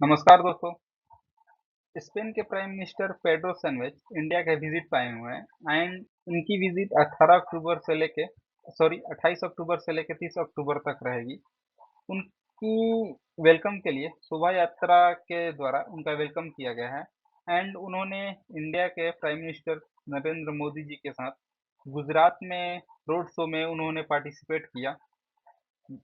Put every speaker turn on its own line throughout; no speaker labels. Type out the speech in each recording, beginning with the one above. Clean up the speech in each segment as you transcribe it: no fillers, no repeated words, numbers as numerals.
नमस्कार दोस्तों। स्पेन के प्राइम मिनिस्टर पेड्रो सैnchez इंडिया के विजिट पे आए हुए हैं एंड इनकी विजिट 28 अक्टूबर से लेके 30 अक्टूबर तक रहेगी। उनकी वेलकम के लिए शोभा यात्रा के द्वारा उनका वेलकम किया गया है एंड उन्होंने इंडिया के प्राइम मिनिस्टर नरेंद्र मोदी जी के साथ गुजरात में रोड शो में उन्होंने पार्टिसिपेट किया।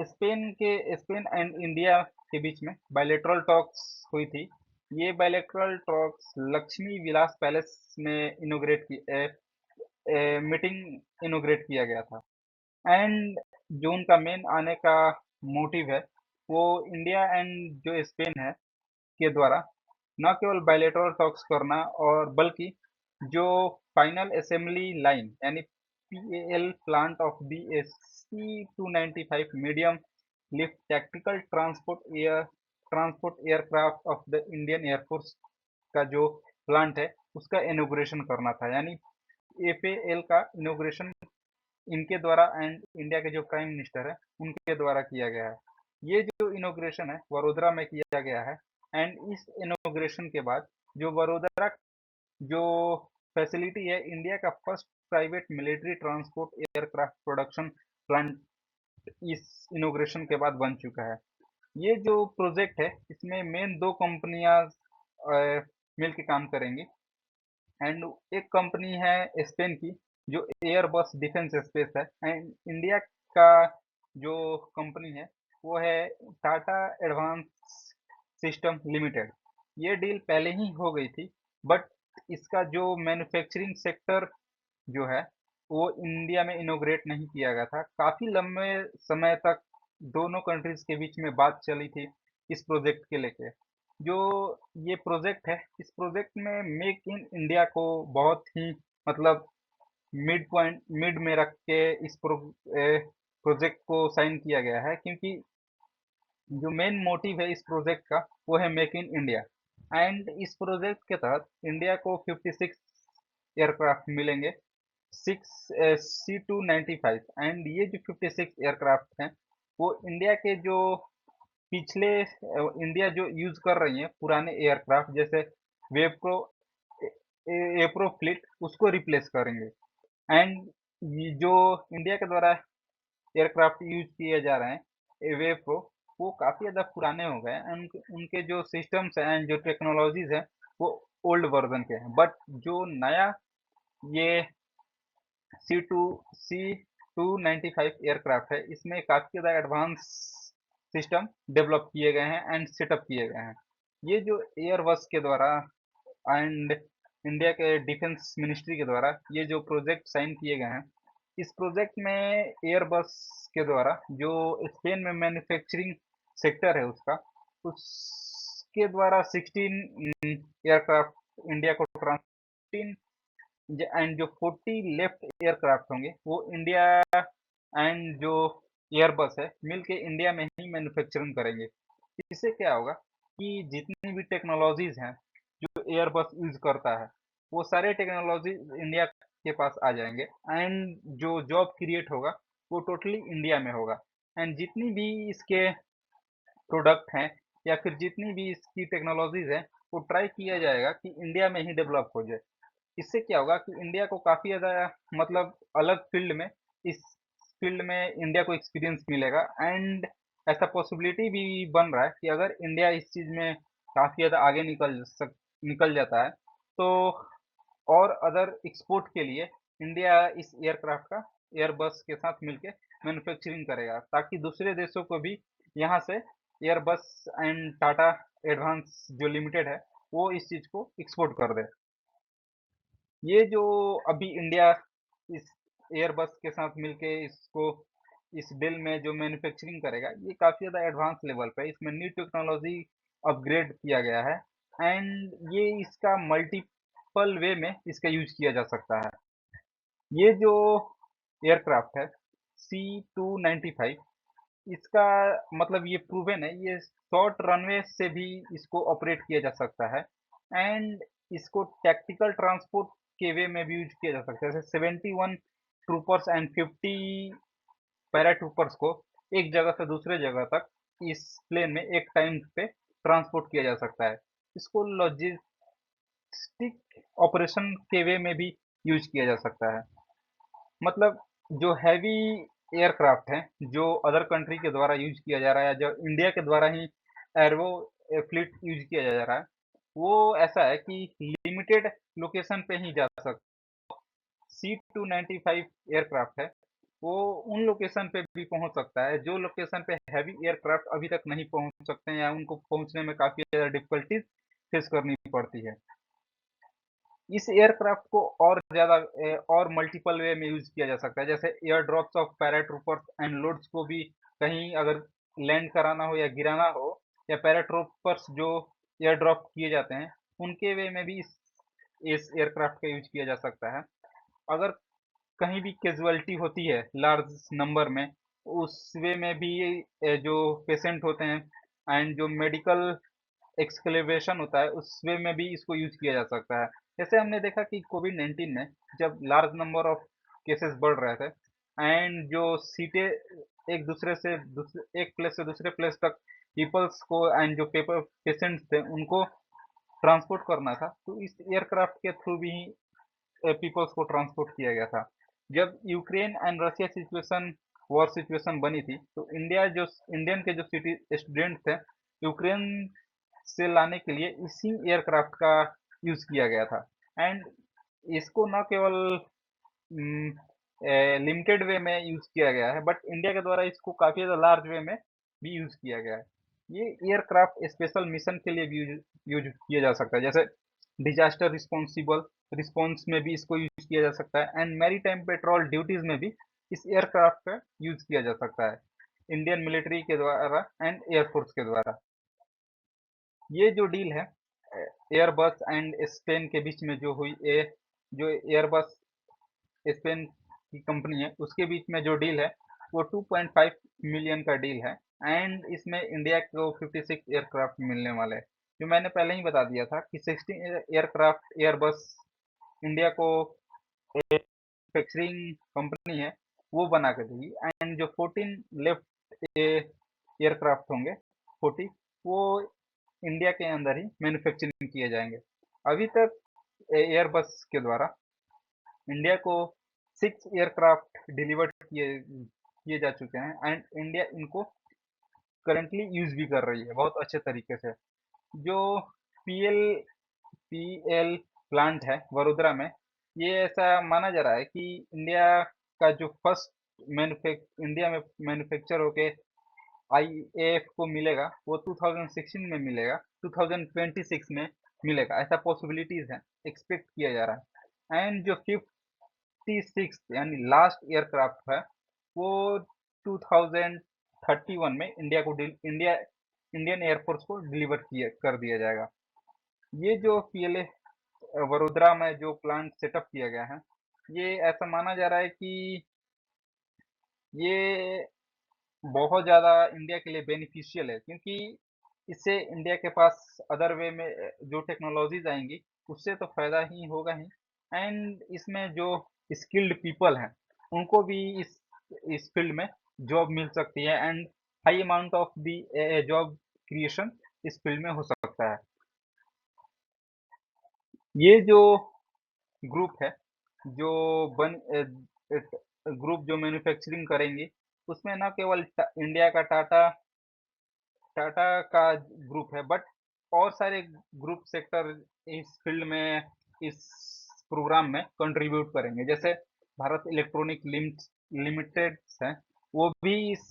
स्पेन एंड इंडिया के बीच में बायलैटरल टॉक्स हुई थी। ये bilateral talks Lakshmi Vilas palace में मीटिंग इनोग्रेट किया गया था एंड जो उनका मेन आने का मोटिव है वो इंडिया एंड जो स्पेन है के द्वारा न केवल बायलैटरल टॉक्स करना और बल्कि जो फाइनल असेंबली लाइन यानी PAL plant of BSc 295 medium lift tactical transport aircraft of the Indian air force का जो प्लांट है उसका इनॉग्रेशन करना था। यानी एफएएल का इनॉग्रेशन इनके द्वारा एंड इंडिया के जो प्राइम मिनिस्टर है उनके द्वारा किया गया है। ये जो इनॉग्रेशन है वडोदरा में किया गया है एंड इस इनॉग्रेशन के बाद जो वडोदरा जो फैसिलिटी है इंडिया का first private military transport aircraft production plant इस इनॉग्रेशन के बाद बन चुका है। ये जो प्रोजेक्ट है इसमें मेन दो कंपनियां मिल के काम करेंगी एंड एक कंपनी है स्पेन की जो एयरबस डिफेंस स्पेस है एंड इंडिया का जो कंपनी है वो है टाटा एडवांस सिस्टम लिमिटेड। ये डील पहले ही हो गई थी बट इसका जो मैन्युफैक्चरिंग सेक्टर जो है वो इंडिया में इनोग्रेट नहीं किया गया था। काफी लंबे समय तक दोनों कंट्रीज के बीच में बात चली थी इस प्रोजेक्ट के लेके। जो ये प्रोजेक्ट है इस प्रोजेक्ट में मेक इन इंडिया को बहुत ही मतलब मिड में रख के इस प्रोजेक्ट को साइन किया गया है क्योंकि जो मेन मोटिव है इस प्रोजेक्ट का वो है मेक इन इंडिया एंड इस प्रोजेक्ट के तहत इंडिया को 56 एयरक्राफ्ट मिलेंगे। 6 C-295 एंड ये जो 56 एयरक्राफ्ट हैं वो इंडिया के जो पिछले इंडिया जो यूज कर रही है पुराने एयरक्राफ्ट जैसे वेप्रो एप्रो फ्लीट उसको रिप्लेस करेंगे एंड ये जो इंडिया के द्वारा एयरक्राफ्ट यूज किए जा रहे हैं वेप्रो वो काफी ज्यादा पुराने हो गए हैं उनके उनके जो सिस्टम्स हैं एंड जो टेक्नोलॉजीज हैं वो ओल्ड वर्जन के हैं बट जो नया ये C-295 एयरक्राफ्ट है इसमें काफी ज्यादा एडवांस सिस्टम डेवलप किए गए हैं एंड सेटअप किए गए हैं। ये जो एयरबस के द्वारा एंड इंडिया के डिफेंस मिनिस्ट्री के द्वारा ये जो प्रोजेक्ट साइन किए गए हैं इस प्रोजेक्ट में एयरबस के द्वारा जो स्पेन में मैन्युफैक्चरिंग सेक्टर है उसका उसके द्वारा 16 एयरक्राफ्ट इंडिया को ट्रांस एंड जो 40 लेफ्ट एयरक्राफ्ट होंगे वो इंडिया एंड जो एयरबस है मिलके इंडिया में ही मैन्युफैक्चरिंग करेंगे। इससे क्या होगा कि जितनी भी टेक्नोलॉजीज हैं जो एयरबस यूज करता है वो सारे टेक्नोलॉजी इंडिया के पास आ जाएंगे एंड जो जॉब क्रिएट होगा वो टोटली इंडिया में होगा एंड जितनी भी इसके प्रोडक्ट हैं या फिर जितनी भी इसकी टेक्नोलॉजीज हैं वो ट्राई किया जाएगा कि इंडिया में ही डेवलप हो जाए। इससे क्या होगा कि इंडिया को काफी ज्यादा मतलब अलग फील्ड में इस फील्ड में इंडिया को एक्सपीरियंस मिलेगा एंड ऐसा पॉसिबिलिटी भी बन रहा है कि अगर इंडिया इस चीज में काफी ज्यादा आगे निकल जाता है तो और अदर एक्सपोर्ट के लिए इंडिया इस एयरक्राफ्ट का एयरबस के साथ मिलके मैन्युफैक्चरिंग करेगा ताकि दूसरे देशों को भी यहाँ से एयरबस एंड टाटा एडवांस जो लिमिटेड है वो इस चीज को एक्सपोर्ट कर दे। ये जो अभी इंडिया इस एयरबस के साथ मिलके इसको इस डील में जो मैन्युफैक्चरिंग करेगा ये काफी ज्यादा एडवांस लेवल पे है। इसमें न्यू टेक्नोलॉजी अपग्रेड किया गया है एंड ये इसका मल्टीपल वे में इसका यूज किया जा सकता है। ये जो एयरक्राफ्ट है C-295 इसका मतलब ये प्रूवन है ये शॉर्ट रनवे से भी इसको ऑपरेट किया जा सकता है एंड इसको टैक्टिकल ट्रांसपोर्ट के वे में भी यूज किया जा सकता है। जैसे 71 ट्रूपर्स एंड 50 पैरा ट्रूपर्स को एक जगह से दूसरे जगह तक इस प्लेन में एक टाइम पे ट्रांसपोर्ट किया जा सकता है। इसको लॉजिस्टिक ऑपरेशन के वे में भी यूज किया जा सकता है। मतलब जो हैवी एयरक्राफ्ट है जो अदर कंट्री के द्वारा यूज किया जा रहा है, जो इंडिया के द्वारा ही एयरवो फ्लीट यूज किया जा रहा है, वो ऐसा है कि लिमिटेड लोकेशन पे ही जा सकता। C-295 एयरक्राफ्ट है, वो उन लोकेशन पे भी पहुंच सकता है जो लोकेशन पे हैवी एयरक्राफ्ट अभी तक नहीं पहुंच सकते हैं या उनको पहुंचने में काफी ज्यादा डिफिकल्टीज फेस करनी पड़ती है। इस एयरक्राफ्ट को और ज़्यादा और मल्टीपल वे में यूज़ किया जा सकता है, जैसे air drops of paratroopers and loads को भी कहीं अगर लैंड कराना हो या गिराना हो, या पैराट्रूपर्स जो एयर ड्रॉप किए जाते हैं, उनके वे में भी इस एयरक्राफ्ट का यूज़ किया जा सकता है। अगर कहीं भी कैजुअलिटी होती है लार्ज नंबर में, उस वे में भी जो पेशेंट होते हैं एंड जो मेडिकल एक्सक्लेवेशन होता है उस वे में भी इसको यूज किया जा सकता है। जैसे हमने देखा कि कोविड-19 में जब लार्ज नंबर ऑफ केसेस बढ़ रहे थे एंड जो सीटें एक प्लेस से दूसरे प्लेस तक पीपल्स को एंड जो पेपर पेशेंट्स थे उनको ट्रांसपोर्ट करना था, तो इस एयरक्राफ्ट के थ्रू भी पीपल्स को ट्रांसपोर्ट किया गया था। जब Ukraine and Russia situation war situation बनी थी, तो इंडियन के जो सिटी स्टूडेंट थे यूक्रेन से लाने के लिए इसी एयरक्राफ्ट का यूज किया गया था। एंड इसको न केवल लिमिटेड वे में यूज किया गया है, बट इंडिया के द्वारा इसको काफी ज्यादा लार्ज वे में भी यूज किया गया है। ये एयरक्राफ्ट स्पेशल मिशन के लिए भी यूज किया जा सकता है, जैसे डिजास्टर रिस्पॉन्सिबल रिस्पॉन्स में भी इसको यूज किया जा सकता है एंड मैरीटाइम पेट्रोल ड्यूटीज में भी इस एयरक्राफ्ट का यूज किया जा सकता है, इंडियन मिलिट्री के द्वारा एंड एयरफोर्स के द्वारा। ये जो डील है एयरबस एंड स्पेन के बीच में जो हुई जो एयरबस स्पेन की कंपनी है उसके बीच में जो डील है वो 2.5 मिलियन का डील है एंड इसमें इंडिया को 56 एयरक्राफ्ट मिलने वाले हैं। जो मैंने पहले ही बता दिया था कि 16 एयरक्राफ्ट एयरबस इंडिया को मैन्युफैक्चरिंग कंपनी है वो बना के देगी एंड जो 14 लेफ्ट एयरक्राफ्ट होंगे 40 वो इंडिया के अंदर ही मैन्युफैक्चरिंग किए जाएंगे। अभी तक एयरबस के द्वारा इंडिया को 6 एयरक्राफ्ट डिलीवर्ड किए किए जा चुके हैं एंड इंडिया इनको करंटली यूज भी कर रही है बहुत अच्छे तरीके से। जो पीएल पीएल प्लांट है वडोदरा में, ये ऐसा माना जा रहा है कि इंडिया का जो फर्स्ट इंडिया में मैन्युफैक्चर होके आईएएफ को मिलेगा वो 2016 में मिलेगा, 2026 में मिलेगा, ऐसा पॉसिबिलिटीज है, एक्सपेक्ट किया जा रहा है। एंड जो 56 यानी लास्ट एयरक्राफ्ट है वो 2031 में इंडियन एयरफोर्स को डिलीवर किया कर दिया जाएगा। ये जो पीएलए वडोदरा में जो प्लांट सेटअप किया गया है, ये ऐसा माना जा रहा है कि ये बहुत ज़्यादा इंडिया के लिए बेनिफिशियल है, क्योंकि इससे इंडिया के पास अदर वे में जो टेक्नोलॉजीज आएंगी उससे तो फायदा ही होगा ही एंड इसमें जो स्किल्ड पीपल हैं उनको भी इस फील्ड में जॉब मिल सकती है and high amount of the job creation इस फील्ड में हो सकता है। ये जो ग्रुप है जो बन ग्रुप जो मैन्युफैक्चरिंग करेंगे उसमें न केवल इंडिया का टाटा टाटा का ग्रुप है, बट और सारे ग्रुप सेक्टर इस फील्ड में इस प्रोग्राम में कंट्रीब्यूट करेंगे, जैसे भारत इलेक्ट्रॉनिक लिमिटेड है वो भी इस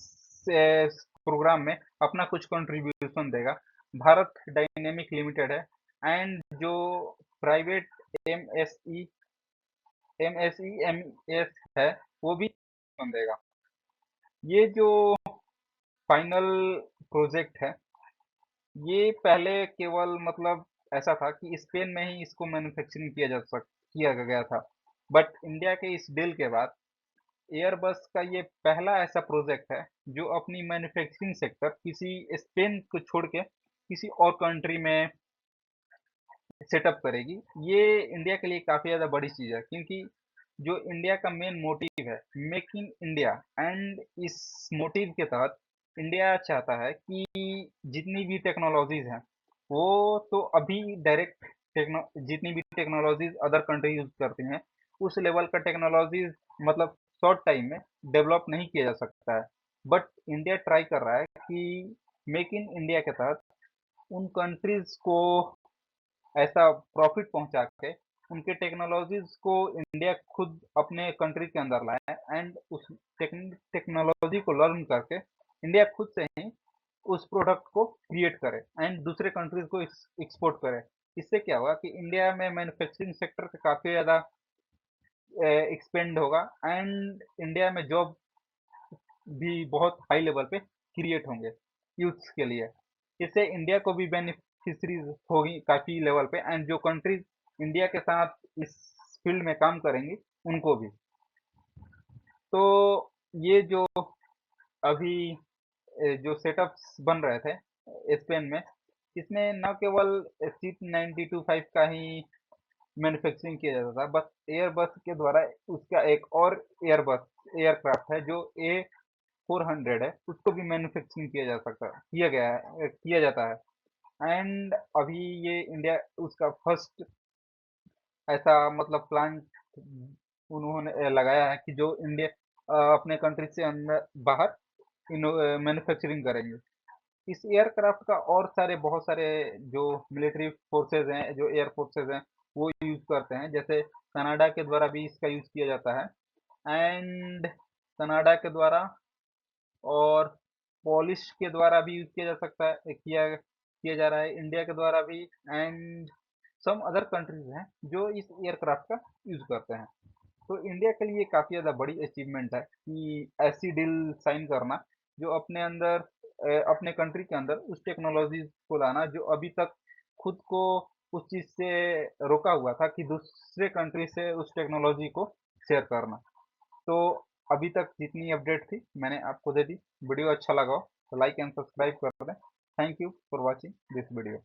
प्रोग्राम में अपना कुछ कंट्रीब्यूशन देगा। भारत डायनेमिक लिमिटेड है एंड जो प्राइवेट एमएसई एमएसईएमएस है वो भी देगा। ये जो फाइनल प्रोजेक्ट है ये पहले केवल मतलब ऐसा था कि स्पेन में ही इसको मैन्युफैक्चरिंग किया गया था, बट इंडिया के इस डील के बाद एयरबस का ये पहला ऐसा प्रोजेक्ट है जो अपनी मैन्युफैक्चरिंग सेक्टर किसी स्पेन को छोड़ के किसी और कंट्री में सेटअप करेगी। ये इंडिया के लिए काफी ज्यादा बड़ी चीज है, क्योंकि जो इंडिया का मेन मोटिव है मेक इन इंडिया एंड इस मोटिव के तहत इंडिया चाहता है कि जितनी भी टेक्नोलॉजीज हैं वो तो अभी डायरेक्ट टेक्नो जितनी भी टेक्नोलॉजीज अदर कंट्री यूज करती हैं उस लेवल का टेक्नोलॉजीज मतलब शॉर्ट टाइम में डेवलप नहीं किया जा सकता है। बट इंडिया ट्राई कर रहा है कि मेक इन इंडिया के तहत उन कंट्रीज को ऐसा प्रॉफिट पहुंचा के उनके टेक्नोलॉजीज को इंडिया खुद अपने कंट्री के अंदर लाए एंड उस टेक्नोलॉजी को लर्न करके इंडिया खुद से ही उस प्रोडक्ट को क्रिएट करे एंड दूसरे कंट्रीज को एक्सपोर्ट करे। इससे क्या होगा कि इंडिया में मैन्युफैक्चरिंग सेक्टर का काफी ज्यादा एक्सपेंड होगा एंड इंडिया में जॉब भी बहुत हाई लेवल पे क्रिएट होंगे यूथ्स के लिए। इससे इंडिया को भी बेनिफिशरीज होगी काफी लेवल पे एंड जो कंट्रीज इंडिया के साथ इस फील्ड में काम करेंगी उनको भी। तो ये जो अभी जो सेटअप्स बन रहे थे स्पेन में इसमें न केवल सी 92 का ही मैन्युफैक्चरिंग किया जाता था बस एयरबस के द्वारा उसका एक और एयरबस एयरक्राफ्ट है जो A400 है उसको भी मैन्युफैक्चरिंग किया जा सकता है किया गया है किया जाता है एंड अभी ये इंडिया उसका फर्स्ट ऐसा मतलब प्लांट उन्होंने लगाया है कि जो इंडिया अपने कंट्री से अंदर बाहर मैन्युफैक्चरिंग करेंगे। इस एयरक्राफ्ट का और सारे बहुत सारे जो मिलिट्री फोर्सेज हैं जो एयर फोर्सेज हैं वो यूज करते हैं जैसे कनाडा के द्वारा भी इसका यूज किया जाता है एंड कनाडा के द्वारा और पॉलिश के द्वारा भी यूज किया जा सकता है किया किया जा रहा है इंडिया के द्वारा भी एंड सम अदर कंट्रीज हैं जो इस एयरक्राफ्ट का यूज करते हैं। तो इंडिया के लिए काफी ज्यादा बड़ी अचीवमेंट है कि ऐसी डील साइन करना जो अपने अंदर अपने कंट्री के अंदर उस टेक्नोलॉजी को लाना जो अभी तक खुद को उस चीज से रोका हुआ था कि दूसरे कंट्री से उस टेक्नोलॉजी को शेयर करना। तो अभी तक जितनी अपडेट थी मैंने आपको दे दी। वीडियो अच्छा लगा हो तो लाइक एंड सब्सक्राइब कर दें। Thank you for watching this video.